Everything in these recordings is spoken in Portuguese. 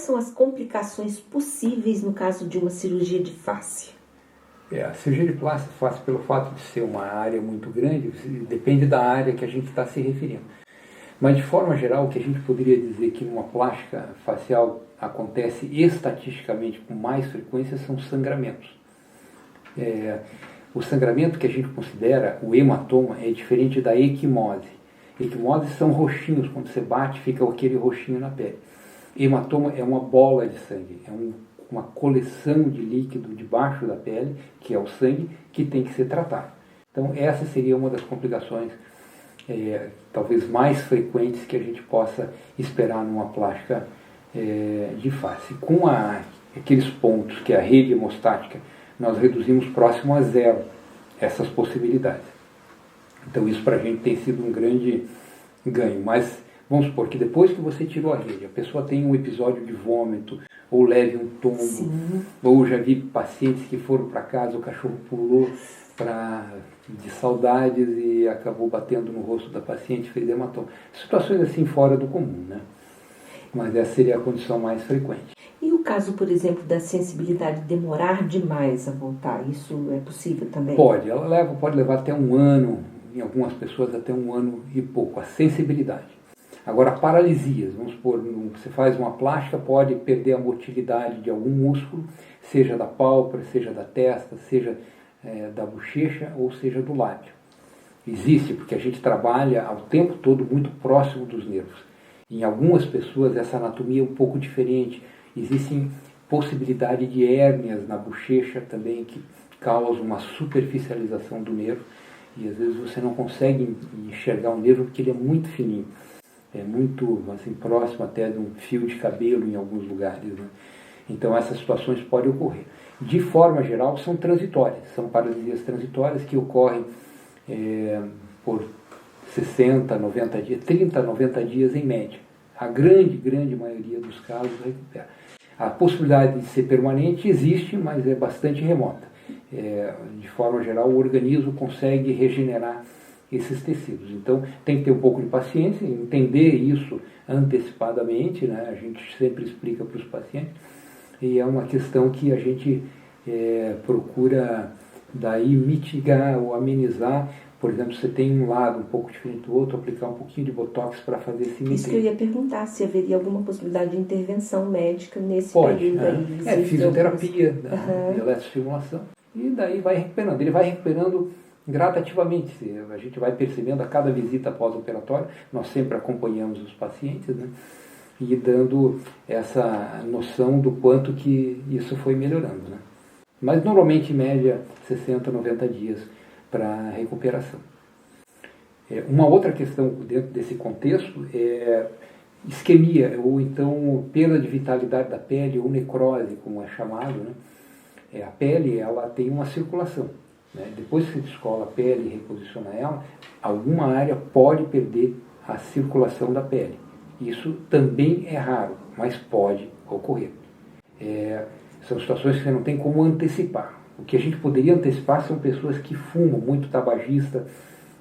são as complicações possíveis no caso de uma cirurgia de face? A cirurgia de face, pelo fato de ser uma área muito grande, depende da área que a gente está se referindo. Mas, de forma geral, o que a gente poderia dizer que numa plástica facial acontece estatisticamente com mais frequência são sangramentos. O sangramento que a gente considera, o hematoma, é diferente da equimose. Equimose são roxinhos, quando você bate fica aquele roxinho na pele. Hematoma é uma bola de sangue, uma coleção de líquido debaixo da pele, que é o sangue, que tem que ser tratado. Então essa seria uma das complicações talvez mais frequentes que a gente possa esperar numa plástica de face. Com aqueles pontos que é a rede hemostática, nós reduzimos próximo a zero essas possibilidades. Então isso para a gente tem sido um grande ganho. Mas vamos supor que depois que você tirou a rede, a pessoa tem um episódio de vômito, ou leve um tombo, Sim. ou já vi pacientes que foram para casa, o cachorro pulou de saudades e acabou batendo no rosto da paciente, fez hematoma. Situações assim fora do comum, né? Mas essa seria a condição mais frequente. E o caso, por exemplo, da sensibilidade demorar demais a voltar, isso é possível também? Pode levar até um ano, em algumas pessoas até um ano e pouco, a sensibilidade. Agora, paralisias, vamos supor, você faz uma plástica, pode perder a motilidade de algum músculo, seja da pálpebra, seja da testa, seja da bochecha ou seja do lábio. Existe, porque a gente trabalha ao tempo todo muito próximo dos nervos. Em algumas pessoas essa anatomia é um pouco diferente. Existem possibilidade de hérnias na bochecha também que causam uma superficialização do nervo e às vezes você não consegue enxergar o nervo porque ele é muito fininho. É muito assim, próximo até de um fio de cabelo em alguns lugares, né? Então essas situações podem ocorrer. De forma geral são transitórias, são paralisias transitórias que ocorrem por 60, 90 dias, 30, 90 dias em média. A grande maioria dos casos recupera. A possibilidade de ser permanente existe, mas é bastante remota. De forma geral, o organismo consegue regenerar esses tecidos. Então, tem que ter um pouco de paciência, entender isso antecipadamente, né? A gente sempre explica para os pacientes, e é uma questão que a gente procura daí mitigar ou amenizar. Por exemplo, você tem um lado um pouco diferente do outro, aplicar um pouquinho de botox para fazer simetria. Isso que eu ia perguntar, se haveria alguma possibilidade de intervenção médica nesse Pode, período aí. Fisioterapia, eletroestimulação, e daí vai recuperando. Ele vai recuperando gradativamente. A gente vai percebendo a cada visita pós-operatória, nós sempre acompanhamos os pacientes, né? E dando essa noção do quanto que isso foi melhorando, né? Mas normalmente, em média, 60, 90 dias para recuperação. Uma outra questão dentro desse contexto é isquemia, ou então perda de vitalidade da pele, ou necrose, como é chamado, né? A pele, ela tem uma circulação, né? Depois que você descola a pele e reposiciona ela, alguma área pode perder a circulação da pele. Isso também é raro, mas pode ocorrer. São situações que você não tem como antecipar. O que a gente poderia antecipar são pessoas que fumam, muito tabagista,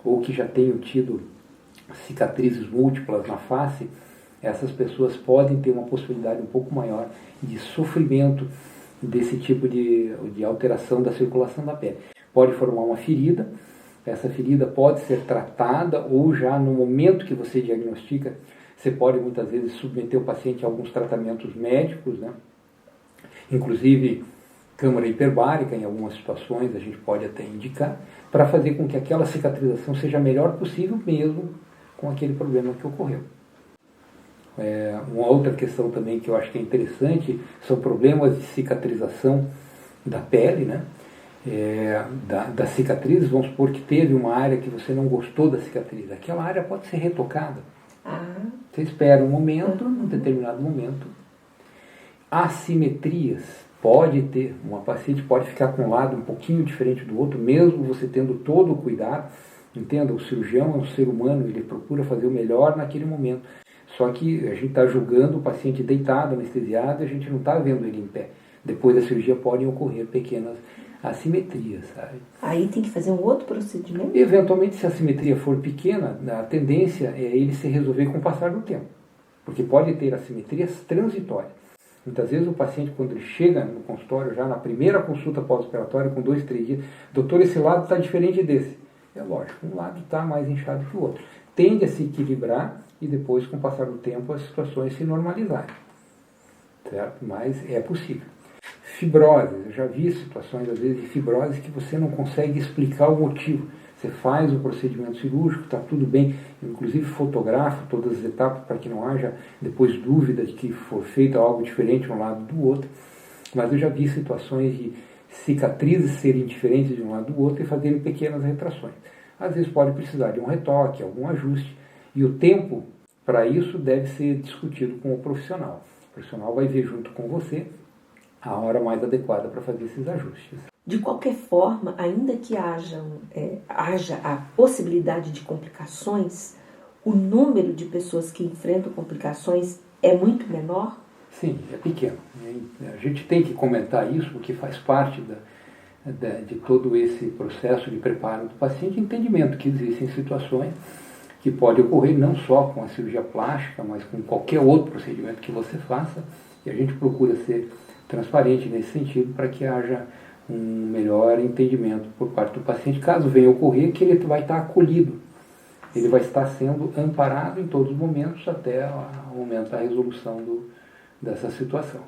ou que já tenham tido cicatrizes múltiplas na face. Essas pessoas podem ter uma possibilidade um pouco maior de sofrimento desse tipo de alteração da circulação da pele. Pode formar uma ferida, essa ferida pode ser tratada, ou já no momento que você diagnostica, você pode muitas vezes submeter o paciente a alguns tratamentos médicos, né? Inclusive câmara hiperbárica, em algumas situações a gente pode até indicar, para fazer com que aquela cicatrização seja a melhor possível mesmo com aquele problema que ocorreu. Uma outra questão também que eu acho que é interessante são problemas de cicatrização da pele, né? Das cicatrizes. Vamos supor que teve uma área que você não gostou da cicatriz, aquela área pode ser retocada. Você espera um momento, um determinado momento. Assimetrias pode ter, uma paciente pode ficar com um lado um pouquinho diferente do outro, mesmo você tendo todo o cuidado. Entenda, o cirurgião é um ser humano, ele procura fazer o melhor naquele momento. Só que a gente está julgando o paciente deitado, anestesiado, e a gente não está vendo ele em pé. Depois da cirurgia podem ocorrer pequenas assimetrias, sabe? Aí tem que fazer um outro procedimento? Eventualmente, se a assimetria for pequena, a tendência é ele se resolver com o passar do tempo. Porque pode ter assimetrias transitórias. Muitas vezes o paciente, quando ele chega no consultório, já na primeira consulta pós-operatória, com 2, 3 dias, doutor, esse lado está diferente desse. É lógico, um lado está mais inchado que o outro. Tende a se equilibrar e depois, com o passar do tempo, as situações se normalizarem. Certo? Mas é possível. Fibroses, eu já vi situações, às vezes, de fibrose que você não consegue explicar o motivo. Você faz o procedimento cirúrgico, está tudo bem, inclusive fotografa todas as etapas para que não haja depois dúvida de que foi feito algo diferente um lado do outro. Mas eu já vi situações de cicatrizes serem diferentes de um lado do outro e fazerem pequenas retrações. Às vezes pode precisar de um retoque, algum ajuste, e o tempo para isso deve ser discutido com o profissional. O profissional vai ver junto com você a hora mais adequada para fazer esses ajustes. De qualquer forma, ainda que haja a possibilidade de complicações, o número de pessoas que enfrentam complicações é muito menor? Sim, é pequeno. A gente tem que comentar isso, porque faz parte de todo esse processo de preparo do paciente, entendimento que existem situações que podem ocorrer não só com a cirurgia plástica, mas com qualquer outro procedimento que você faça, e a gente procura ser transparente nesse sentido para que haja um melhor entendimento por parte do paciente, caso venha ocorrer, que ele vai estar acolhido, ele vai estar sendo amparado em todos os momentos até o momento da resolução dessa situação.